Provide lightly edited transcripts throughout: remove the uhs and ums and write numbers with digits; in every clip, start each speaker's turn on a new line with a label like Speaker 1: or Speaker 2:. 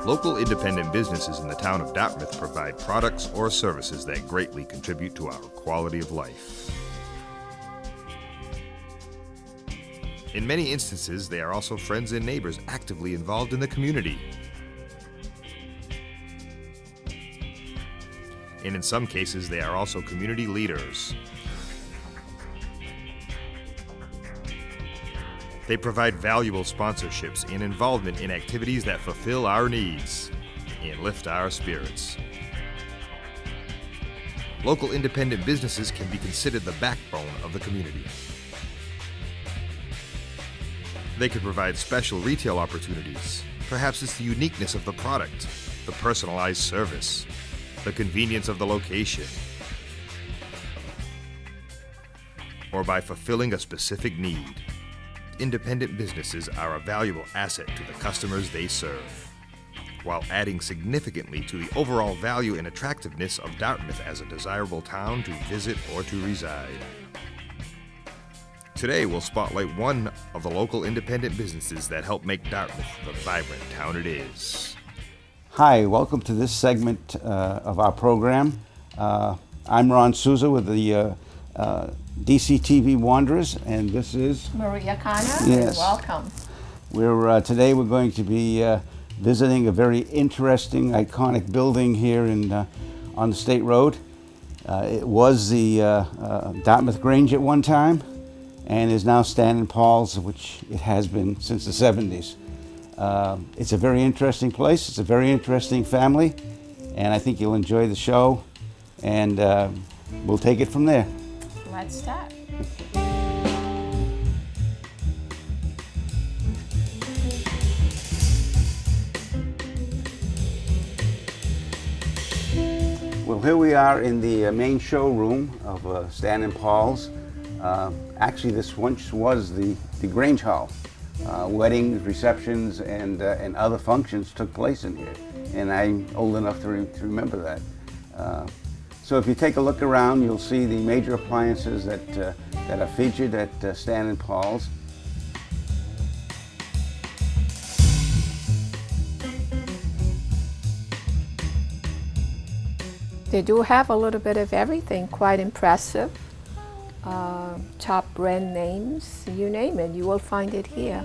Speaker 1: Local independent businesses in the town of Dartmouth provide products or services that greatly contribute to our quality of life. In many instances, they are also friends and neighbors actively involved in the community. And in some cases, they are also community leaders. They provide valuable sponsorships and involvement in activities that fulfill our needs and lift our spirits. Local independent businesses can be considered the backbone of the community. They could provide special retail opportunities. Perhaps it's the uniqueness of the product, the personalized service, the convenience of the location, or by fulfilling a specific need. Independent businesses are a valuable asset to the customers they serve, while adding significantly to the overall value and attractiveness of Dartmouth as a desirable town to visit or to reside. Today, we'll spotlight one of the local independent businesses that help make Dartmouth the vibrant town it is.
Speaker 2: Hi, welcome to this segment of our program. I'm Ron Souza with the DCTV Wanderers, and this is
Speaker 3: Maria Connor.
Speaker 2: Yes.
Speaker 3: Welcome.
Speaker 2: Today we're going to be visiting a very interesting, iconic building here on the State Road. It was the Dartmouth Grange at one time, and is now Stan & Paul's, which it has been since the 70s. It's a very interesting place. It's a very interesting family, and I think you'll enjoy the show, and we'll take it from there.
Speaker 3: Let's start.
Speaker 2: Well, here we are in the main showroom of Stan & Paul's. Actually, this once was the Grange Hall. Weddings, receptions, and other functions took place in here, and I'm old enough to remember that. So if you take a look around, you'll see the major appliances that are featured at Stan & Paul's.
Speaker 3: They do have a little bit of everything, quite impressive. Top brand names, you name it, you will find it here.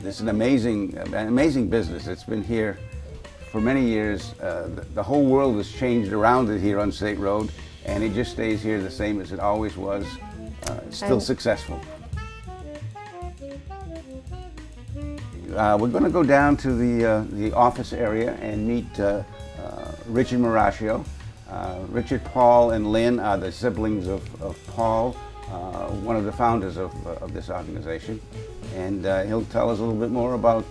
Speaker 2: It's an amazing business. It's been here for many years. The whole world has changed around it here on State Road, and it just stays here the same as it always was. It's still successful. We're going to go down to the office area and meet Richard Marascio. Richard, Paul, and Lynn are the siblings of Paul, one of the founders of this organization. And he'll tell us a little bit more about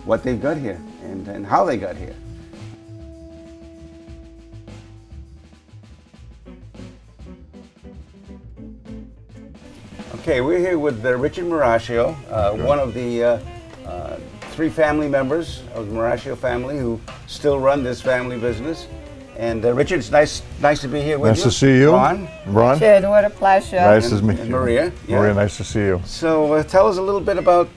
Speaker 2: what they've got here and how they got here. Okay, we're here with Richard Marascio, one of the three family members of the Marascio family who still run this family business. And Richard, it's nice to be here with you.
Speaker 4: Nice to see you.
Speaker 2: Ron?
Speaker 3: Richard, what a pleasure.
Speaker 4: Nice to meet you.
Speaker 2: Maria. Yeah.
Speaker 4: Maria, nice to see you.
Speaker 2: So tell us a little bit about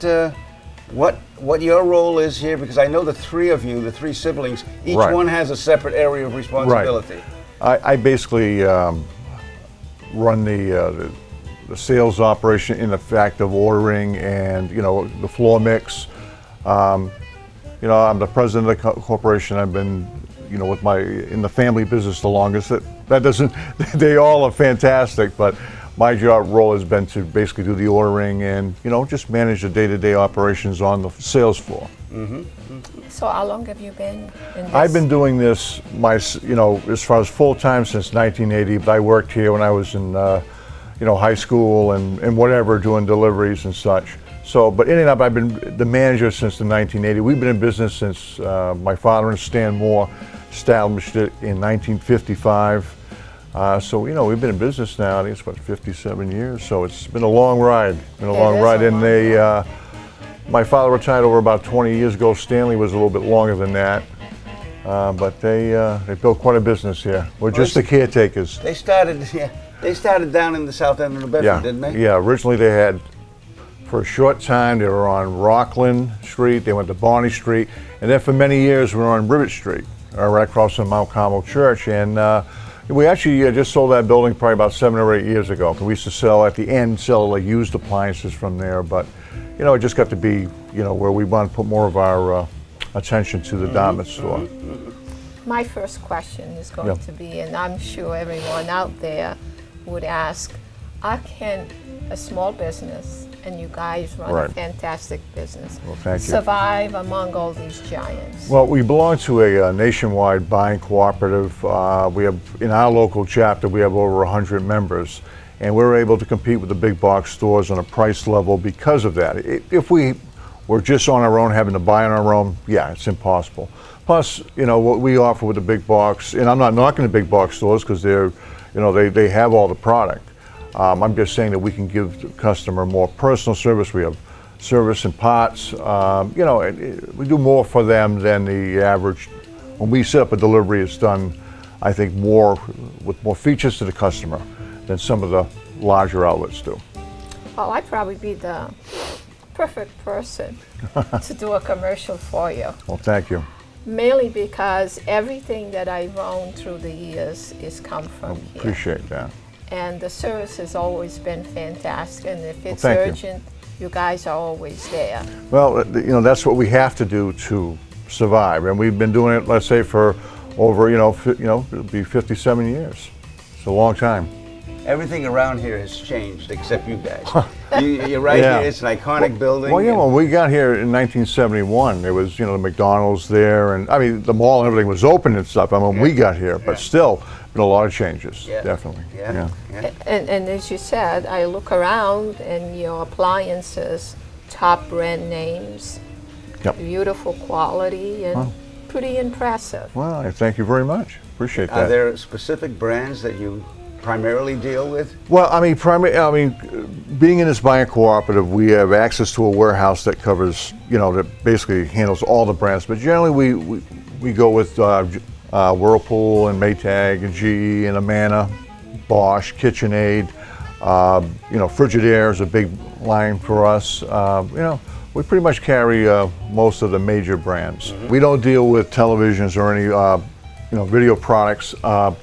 Speaker 2: what your role is here, because I know the three of you, the three siblings, each
Speaker 4: Right.
Speaker 2: one has a separate area of responsibility.
Speaker 4: Right. I basically run the sales operation in the fact of ordering and the floor mix. I'm the president of the corporation. I've been with in the family business the longest. That doesn't, they all are fantastic, but my role has been to basically do the ordering and, just manage the day-to-day operations on the sales floor.
Speaker 2: Mm-hmm.
Speaker 3: So how long have you been in this?
Speaker 4: I've been doing this, as far as full-time since 1980, but I worked here when I was in, high school and whatever, doing deliveries and such. So, but ending up, I've been the manager since the 1980. We've been in business since my father and Stan Moore established it in 1955. So, you know, we've been in business now, I think it's what, 57 years, so it's been a long ride. Been a
Speaker 3: It
Speaker 4: long
Speaker 3: is
Speaker 4: ride.
Speaker 3: a
Speaker 4: And
Speaker 3: long
Speaker 4: my father retired over about 20 years ago. Stanley was a little bit longer than that. But they built quite a business here. We're just the caretakers.
Speaker 2: They started, yeah, they started down in the south end of New Bedford,
Speaker 4: Yeah,
Speaker 2: didn't they?
Speaker 4: yeah. Originally they had, for a short time, they were on Rockland Street, they went to Bonnie Street, and then for many years we were on Rivet Street, right across from Mount Carmel Church. And we actually just sold that building probably about 7 or 8 years ago. We used to sell, at the end, sell like used appliances from there, but you know, it just got to be, you know, where we want to put more of our attention to the Dartmouth store.
Speaker 3: My first question is going
Speaker 4: Yeah.
Speaker 3: to be, and I'm sure everyone out there would ask, how can a small business, and you guys run a
Speaker 4: Right.
Speaker 3: fantastic business,
Speaker 4: Well, thank you.
Speaker 3: survive among all these giants?
Speaker 4: Well, we belong to a nationwide buying cooperative. We have, in our local chapter, we have over 100 members, and we're able to compete with the big box stores on a price level because of that. If we were just on our own, having to buy on our own, yeah, it's impossible. Plus, you know, what we offer with the big box, and I'm not knocking the big box stores because they're, you know, they have all the product. I'm just saying that we can give the customer more personal service. We have service and parts. You know, we do more for them than the average. When we set up a delivery, it's done, I think, more with more features to the customer than some of the larger outlets do.
Speaker 3: Oh, I'd probably be the perfect person to do a commercial for you.
Speaker 4: Well, thank you.
Speaker 3: Mainly because everything that I've owned through the years is come from here.
Speaker 4: Appreciate that.
Speaker 3: And the service has always been fantastic, and if it's
Speaker 4: thank you.
Speaker 3: urgent, you guys are always there.
Speaker 4: Well, you know, that's what we have to do to survive, and we've been doing it, let's say, for over, you know, it'll be 57 years. It's a long time.
Speaker 2: Everything around here has changed except you guys. You're right
Speaker 4: Yeah.
Speaker 2: here. It's an iconic building.
Speaker 4: Well, yeah,
Speaker 2: and-
Speaker 4: when we got here in 1971, there was, you know, the McDonald's there, and I mean, the mall and everything was open and stuff. I mean, when we got here, but still, been a lot of changes,
Speaker 2: Yeah.
Speaker 4: definitely.
Speaker 2: Yeah. Yeah.
Speaker 3: And as you said, I look around and your appliances, top brand names,
Speaker 4: Yep.
Speaker 3: beautiful quality, and pretty impressive.
Speaker 4: Well, I thank you very much. Appreciate
Speaker 2: Are
Speaker 4: that.
Speaker 2: there specific brands that you primarily deal with?
Speaker 4: Well, I mean, being in this buying cooperative, we have access to a warehouse that covers, you know, that basically handles all the brands. But generally, we go with Whirlpool and Maytag and GE and Amana, Bosch, KitchenAid. You know, Frigidaire is a big line for us. You know, we pretty much carry most of the major brands. We don't deal with televisions or any, you know, video products, but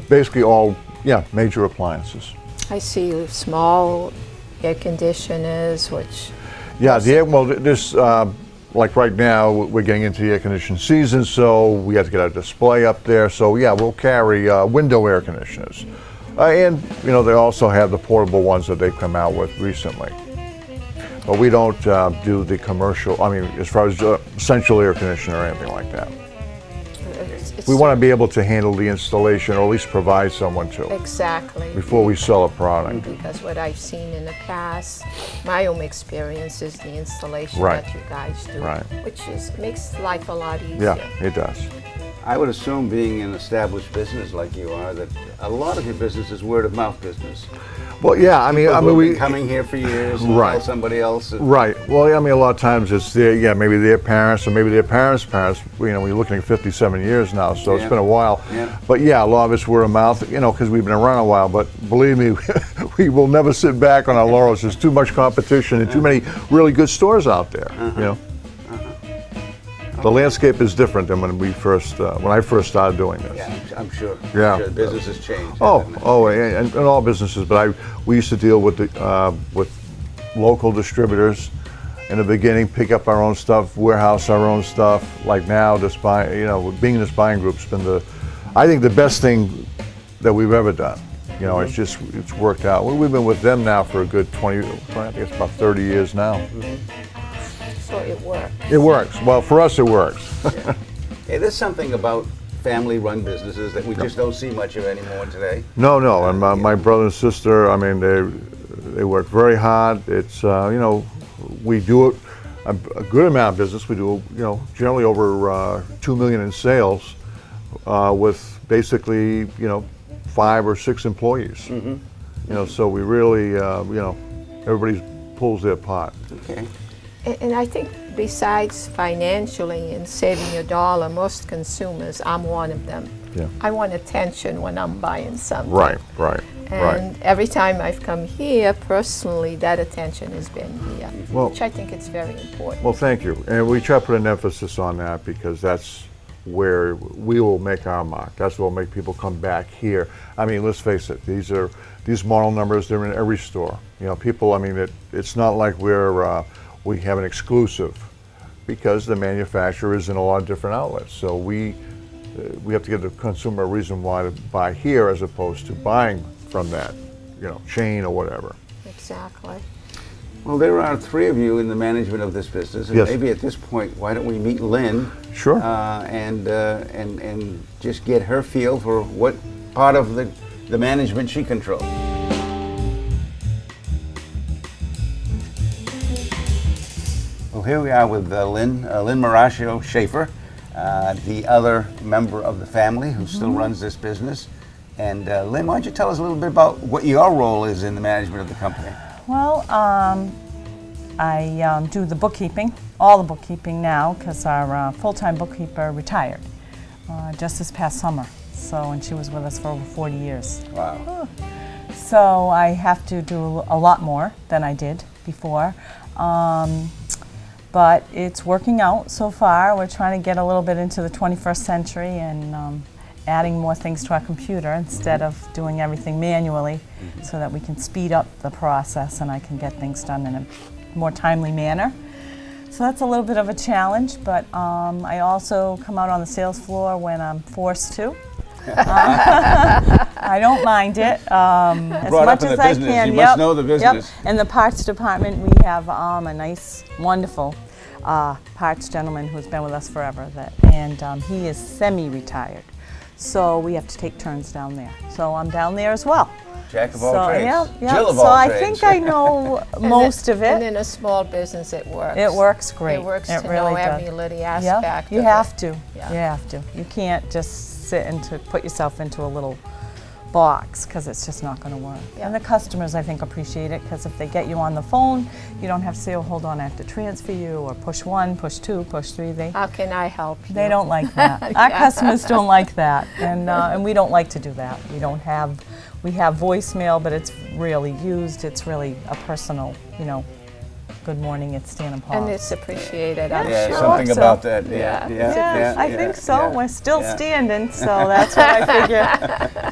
Speaker 4: basically all, yeah, major appliances.
Speaker 3: I see small air conditioners, which
Speaker 4: Yeah, this, like right now, we're getting into the air conditioning season, so we have to get our display up there. So yeah, we'll carry window air conditioners. And, you know, they also have the portable ones that they've come out with recently. But we don't do the commercial, I mean, as far as central air conditioner or anything like that.
Speaker 3: it's
Speaker 4: We want to be able to handle the installation, or at least provide someone to,
Speaker 3: exactly.
Speaker 4: before we sell a product.
Speaker 3: Because what I've seen in the past, my own experience is the installation
Speaker 4: Right.
Speaker 3: that you guys do,
Speaker 4: Right.
Speaker 3: which makes life a lot easier.
Speaker 4: Yeah, it does.
Speaker 2: I would assume, being an established business like you are, that a lot of your business is word of mouth business.
Speaker 4: Well, yeah, I mean,
Speaker 2: People who've
Speaker 4: we
Speaker 2: been coming here for years and
Speaker 4: Right.
Speaker 2: tell somebody else.
Speaker 4: Right. Well, I mean, a lot of times it's their, yeah, maybe their parents or maybe their parents' parents. You know, we're looking at 57 years now, so
Speaker 2: Yeah.
Speaker 4: it's been a while.
Speaker 2: Yeah.
Speaker 4: But yeah, a lot of it's word of mouth, you know, because we've been around a while. But believe me, we will never sit back on our laurels. There's too much competition and too many really good stores out there. You know, the landscape is different than when I first started doing this.
Speaker 2: Yeah, I'm sure.
Speaker 4: Yeah.
Speaker 2: I'm sure business has changed.
Speaker 4: Oh,
Speaker 2: hasn't it?
Speaker 4: oh, and all businesses, but we used to deal with with local distributors in the beginning, pick up our own stuff, warehouse our own stuff. Like now, just buy, you know, being in this buying group's been I think the best thing that we've ever done. You know, it's worked out. We've been with them now for a good 20, I think it's about 30 years now.
Speaker 3: So it works.
Speaker 4: It works. Well, for us, it works.
Speaker 2: Hey, there's something about family-run businesses that we just don't see much of anymore today.
Speaker 4: No, and my brother and sister, I mean, they work very hard. It's, you know, we do a good amount of business. We do, you know, generally over $2 million in sales with basically, you know, 5 or 6 employees. You know, so we really, you know, everybody pulls their part.
Speaker 2: Okay.
Speaker 3: And I think besides financially and saving your dollar, most consumers, I'm one of them.
Speaker 4: Yeah.
Speaker 3: I want attention when I'm buying something.
Speaker 4: Right, right, right.
Speaker 3: And every time I've come here, personally, that attention has been here,
Speaker 4: Well-
Speaker 3: which I think it's very important.
Speaker 4: Well, thank you. And we try to put an emphasis on that because that's where we will make our mark. That's what will make people come back here. I mean, let's face it, these model numbers, they're in every store. You know, people, I mean, it's not like we have an exclusive because the manufacturer is in a lot of different outlets. So we have to give the consumer a reason why to buy here as opposed to buying from that, you know, chain or whatever.
Speaker 3: Exactly.
Speaker 2: Well, there are 3 of you in the management of this business, and
Speaker 4: Yes.
Speaker 2: maybe at this point, why don't we meet Lynn?
Speaker 4: Sure.
Speaker 2: And just get her feel for what part of the management she controls. Well, here we are with Lynn Marascio Schaefer, the other member of the family who still runs this business. And Lynn, why don't you tell us a little bit about what your role is in the management of the company?
Speaker 5: Well, I do the bookkeeping, all the bookkeeping now, because our full-time bookkeeper retired just this past summer. So, and she was with us for over 40 years.
Speaker 2: Wow.
Speaker 5: So I have to do a lot more than I did before. But it's working out so far. We're trying to get a little bit into the 21st century and adding more things to our computer instead of doing everything manually so that we can speed up the process and I can get things done in a more timely manner. So that's a little bit of a challenge, but I also come out on the sales floor when I'm forced to. I don't mind it as
Speaker 2: Brought
Speaker 5: much
Speaker 2: up in
Speaker 5: as
Speaker 2: the
Speaker 5: I
Speaker 2: business,
Speaker 5: can.
Speaker 2: you must know the business.
Speaker 5: Yep. In the parts department, we have a nice, wonderful parts gentleman who's been with us forever, and he is semi-retired. So we have to take turns down there. So I'm down there as well.
Speaker 2: Jack of all trades.
Speaker 5: Yeah.
Speaker 2: Jill of
Speaker 5: So
Speaker 2: all
Speaker 5: I
Speaker 2: trades.
Speaker 5: think I know most of
Speaker 3: And
Speaker 5: it.
Speaker 3: in a small business, it works.
Speaker 5: It works great.
Speaker 3: It works
Speaker 5: It
Speaker 3: to
Speaker 5: really
Speaker 3: know
Speaker 5: does.
Speaker 3: every little
Speaker 5: Yeah,
Speaker 3: aspect
Speaker 5: you
Speaker 3: of
Speaker 5: have
Speaker 3: it.
Speaker 5: to.
Speaker 3: Yeah.
Speaker 5: You have to. You can't just sit and to put yourself into a little box because it's just not going to work.
Speaker 3: Yeah.
Speaker 5: And the customers, I think, appreciate it because if they get you on the phone, you don't have to say, "Oh, hold on, I have to transfer you," or push 1, push 2, push 3.
Speaker 3: How can I help you?
Speaker 5: They don't like that. Our customers don't like that, and we don't like to do that. We have voicemail, but it's really used. It's really a personal, good morning, it's Stan and Paul.
Speaker 3: And it's appreciated, I'm
Speaker 2: Yeah,
Speaker 3: sure.
Speaker 2: something
Speaker 5: So-
Speaker 2: about that.
Speaker 3: Yeah.
Speaker 5: Yeah, I think so.
Speaker 2: yeah,
Speaker 5: We're still
Speaker 2: yeah.
Speaker 5: standing, so that's what I figure.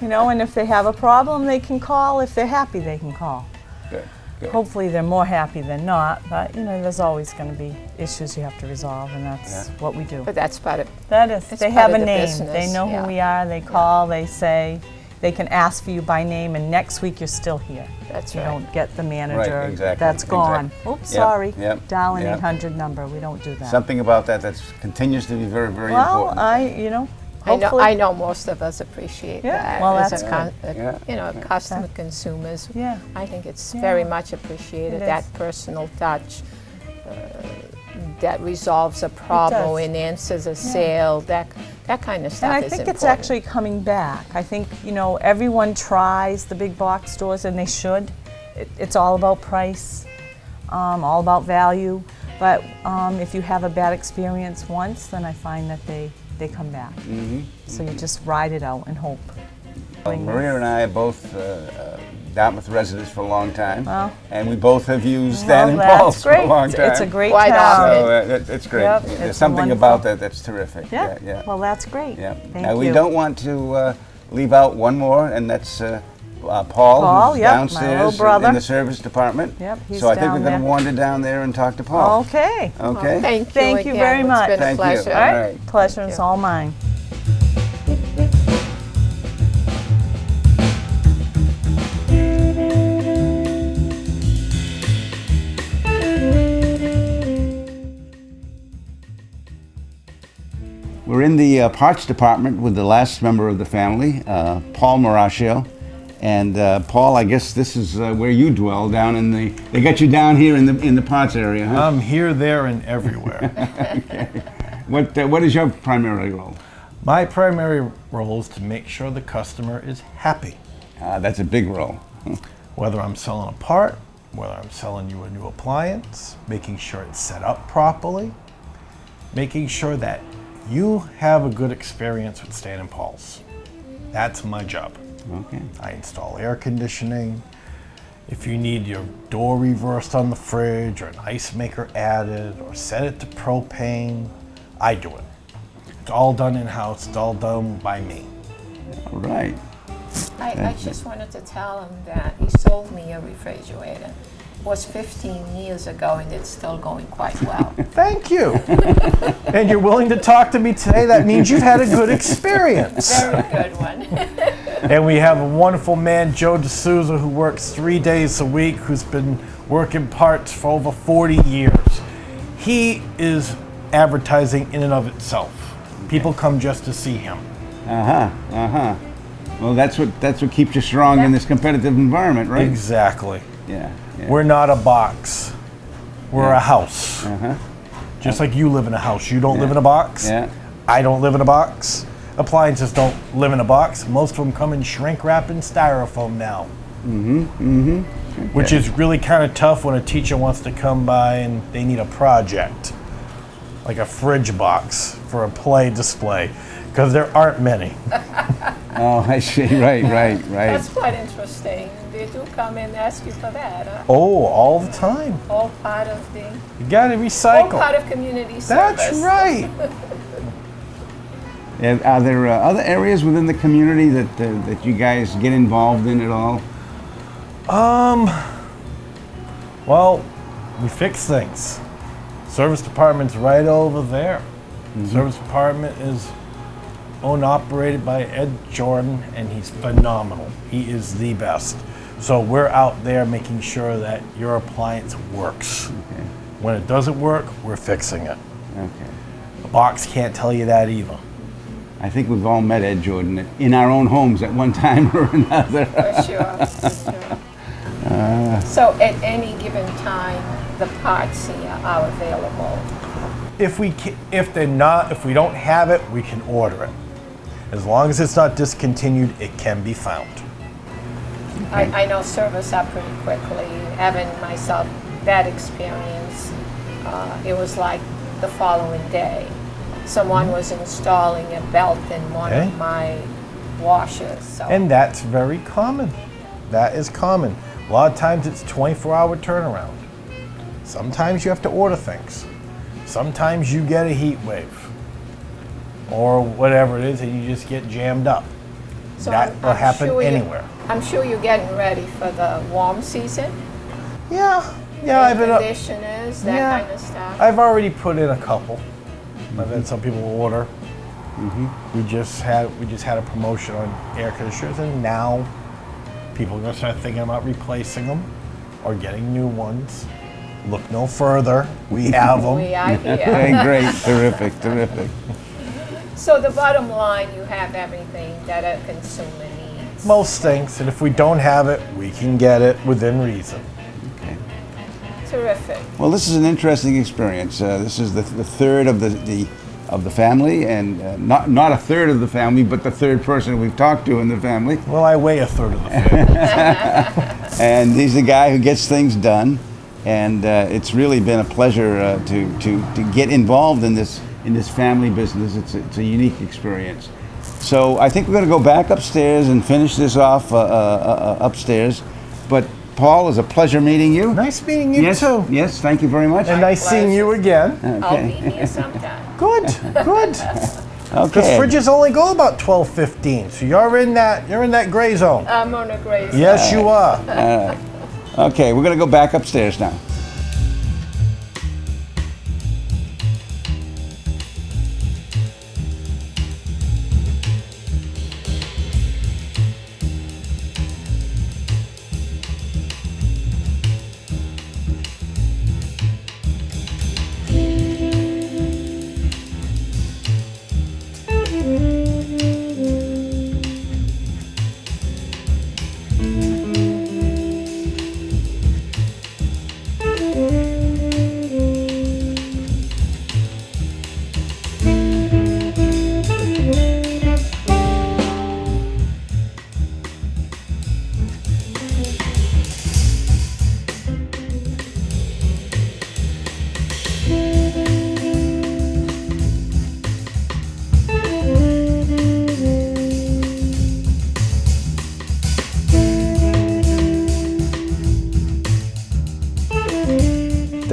Speaker 5: And if they have a problem, they can call. If they're happy, they can call.
Speaker 2: Good, good.
Speaker 5: Hopefully, they're more happy than not, but there's always going to be issues you have to resolve, and that's
Speaker 2: Yeah.
Speaker 5: what we do.
Speaker 3: But that's part of
Speaker 5: That is,
Speaker 3: It's
Speaker 5: they
Speaker 3: part
Speaker 5: have
Speaker 3: of
Speaker 5: a
Speaker 3: the
Speaker 5: name.
Speaker 3: business,
Speaker 5: They know
Speaker 3: yeah.
Speaker 5: who we are. They call. They say. They can ask for you by name, and next week you're still here.
Speaker 3: That's
Speaker 5: You
Speaker 3: right.
Speaker 5: don't get the manager.
Speaker 2: exactly,
Speaker 5: That's gone.
Speaker 2: exactly.
Speaker 5: Oops,
Speaker 2: Yep,
Speaker 5: sorry.
Speaker 2: yep,
Speaker 5: Dial an
Speaker 2: yep.
Speaker 5: 800 number. We don't do that.
Speaker 2: Something about that continues to be very, very
Speaker 5: well,
Speaker 2: important.
Speaker 5: hopefully.
Speaker 3: I know most of us appreciate
Speaker 5: Yeah,
Speaker 3: that.
Speaker 5: well,
Speaker 3: as
Speaker 5: that's
Speaker 2: good.
Speaker 3: Customer consumers.
Speaker 5: Yeah.
Speaker 3: I think it's
Speaker 5: Yeah.
Speaker 3: very much appreciated,
Speaker 5: It
Speaker 3: that
Speaker 5: is.
Speaker 3: personal touch that resolves a problem
Speaker 5: does.
Speaker 3: and answers a sale, that kind of stuff
Speaker 5: And I
Speaker 3: is
Speaker 5: think
Speaker 3: important.
Speaker 5: it's actually coming back. I think, everyone tries the big box stores, and they should. It's all about price, all about value. But if you have a bad experience once, then I find that they come back. So you just ride it out and hope.
Speaker 2: Maria and I are both Dartmouth residents for a long time,
Speaker 5: Well.
Speaker 2: and we both have used
Speaker 5: Well,
Speaker 2: Stan and
Speaker 5: that's
Speaker 2: Paul's for
Speaker 5: great.
Speaker 2: a long time.
Speaker 5: It's a great
Speaker 3: Quite
Speaker 5: town.
Speaker 3: often.
Speaker 2: So it's great.
Speaker 5: Yep,
Speaker 2: There's
Speaker 5: it's
Speaker 2: something
Speaker 5: wonderful.
Speaker 2: about that that's terrific.
Speaker 5: Yeah.
Speaker 2: yeah.
Speaker 5: Well, that's great.
Speaker 2: Yeah.
Speaker 5: Thank
Speaker 2: Now,
Speaker 5: you.
Speaker 2: we don't want to leave out one more, and that's Paul,
Speaker 5: Paul,
Speaker 2: who's
Speaker 5: yep, my
Speaker 2: downstairs
Speaker 5: little brother.
Speaker 2: in the service department.
Speaker 5: Yep, he's
Speaker 2: so I think
Speaker 5: down
Speaker 2: we're going
Speaker 5: there.
Speaker 2: to wander down there and talk to Paul.
Speaker 5: Okay.
Speaker 2: Okay.
Speaker 3: Thank you
Speaker 5: you very
Speaker 3: again.
Speaker 5: much.
Speaker 3: It's been a
Speaker 2: Thank you.
Speaker 3: pleasure.
Speaker 2: All
Speaker 5: All
Speaker 2: right.
Speaker 5: right. Pleasure
Speaker 3: Thank
Speaker 5: is
Speaker 3: you.
Speaker 5: all mine.
Speaker 2: We're in the parts department with the last member of the family, Paul Marascio. And Paul, I guess this is where you dwell, down in the. They got you down here in the parts area, huh?
Speaker 6: I'm here, there, and everywhere.
Speaker 2: What is your primary role?
Speaker 6: My primary role is to make sure the customer is happy.
Speaker 2: That's a big role.
Speaker 6: Whether I'm selling a part, whether I'm selling you a new appliance, making sure it's set up properly, making sure that you have a good experience with Stan and Paul's. That's my job.
Speaker 2: Okay.
Speaker 6: I install air conditioning. If you need your door reversed on the fridge or an ice maker added or set it to propane, I do it. It's all done in-house, it's all done by me.
Speaker 2: All right.
Speaker 3: I just wanted to tell him that he sold me a refrigerator. It was 15 years ago and it's still going quite well.
Speaker 6: Thank you. And you're willing to talk to me today, that means you've had a good experience.
Speaker 3: Very good one.
Speaker 6: And we have a wonderful man, Joe D'Souza, who works 3 days a week, who's been working parts for over 40 years. He is advertising in and of itself. People come just to see him.
Speaker 2: Well, that's what keeps you strong in this competitive environment, right?
Speaker 6: Exactly.
Speaker 2: Yeah.
Speaker 6: We're not a box. We're a house. Just like you live in a house. You don't live in a box.
Speaker 2: Yeah.
Speaker 6: I don't live in a box. Appliances don't live in a box. Most of them come in shrink wrap and styrofoam now. Which is really kind of tough when a teacher wants to come by and they need a project. Like a fridge box for a play display. Because there aren't many.
Speaker 2: Oh, I see. Right.
Speaker 3: That's quite interesting. They do come and ask you for that, huh?
Speaker 6: Oh, all the time.
Speaker 3: All part of the,
Speaker 6: You gotta
Speaker 3: all
Speaker 6: recycle.
Speaker 3: part of community service.
Speaker 6: That's right.
Speaker 2: And are there other areas within the community that you guys get involved in at all?
Speaker 6: Well, we fix things. Service department's right over there. Service department is owned and operated by Ed Jordan, and he's phenomenal. He is the best. So we're out there making sure that your appliance works.
Speaker 2: Okay.
Speaker 6: When it doesn't work, we're fixing it.
Speaker 2: Okay.
Speaker 6: The box can't tell you that either.
Speaker 2: I think we've all met Ed Jordan in our own homes at one time or another.
Speaker 3: For sure. So at any given time, the parts here are available.
Speaker 6: If we don't have it, we can order it. As long as it's not discontinued, it can be found.
Speaker 3: I know service up pretty quickly. Having myself that experience, it was like the following day. Someone was installing a belt in one
Speaker 6: Okay.
Speaker 3: of my washers. So.
Speaker 6: And that's very common. That is common. A lot of times it's 24-hour turnaround. Sometimes you have to order things. Sometimes you get a heat wave or whatever it is and you just get jammed up.
Speaker 3: So
Speaker 6: That will happen
Speaker 3: sure
Speaker 6: anywhere.
Speaker 3: I'm sure you're getting ready for the warm season.
Speaker 6: Yeah,
Speaker 3: Air
Speaker 6: I've been
Speaker 3: conditioners, that kind of stuff.
Speaker 6: I've already put in a couple. I've had some people order. We just had a promotion on air conditioners, and now people are going to start thinking about replacing them or getting new ones. Look no further. We have them.
Speaker 3: We are here.
Speaker 2: Okay, great, terrific.
Speaker 3: So the bottom line, you have everything that a consumer needs.
Speaker 6: Most things, and if we don't have it, we can get it within reason.
Speaker 2: Okay.
Speaker 3: Terrific.
Speaker 2: Well, this is an interesting experience. This is the third of the family, and not a third of the family, but the third person we've talked to in the family.
Speaker 6: Well, I weigh a third of the family.
Speaker 2: And he's the guy who gets things done, and it's really been a pleasure to get involved in this family business. It's a unique experience. So I think we're going to go back upstairs and finish this off upstairs. But Paul, it's a pleasure meeting you.
Speaker 6: Nice meeting you
Speaker 2: Yes,
Speaker 6: too.
Speaker 2: yes, thank you very much.
Speaker 6: And nice seeing you again.
Speaker 3: I'll be here sometime.
Speaker 6: Good. Because
Speaker 2: Okay.
Speaker 6: fridges only go about 12-15, so you're in that gray zone.
Speaker 3: I'm on a great
Speaker 6: Yes, you are.
Speaker 2: Okay, we're going to go back upstairs now.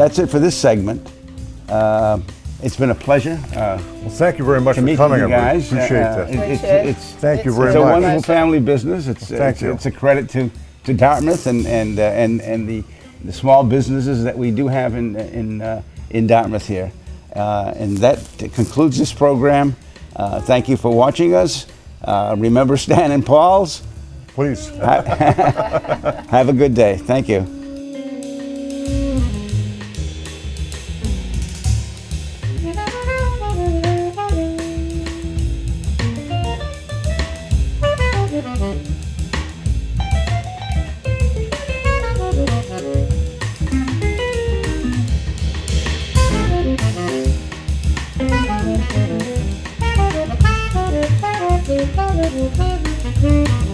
Speaker 2: that's it for this segment. It's been a pleasure
Speaker 4: Well, thank you very much
Speaker 2: to
Speaker 4: for
Speaker 2: meet
Speaker 4: coming.
Speaker 2: you guys.
Speaker 4: I appreciate that.
Speaker 2: It's
Speaker 4: Thank you very
Speaker 2: It's a
Speaker 4: much.
Speaker 2: wonderful family business.
Speaker 4: Thank you.
Speaker 2: It's a credit to Dartmouth and the small businesses that we do have in Dartmouth here. And that concludes this program. Thank you for watching us. Remember Stan and Paul's.
Speaker 4: Please.
Speaker 2: Have a good day. Thank you.
Speaker 7: Thank you.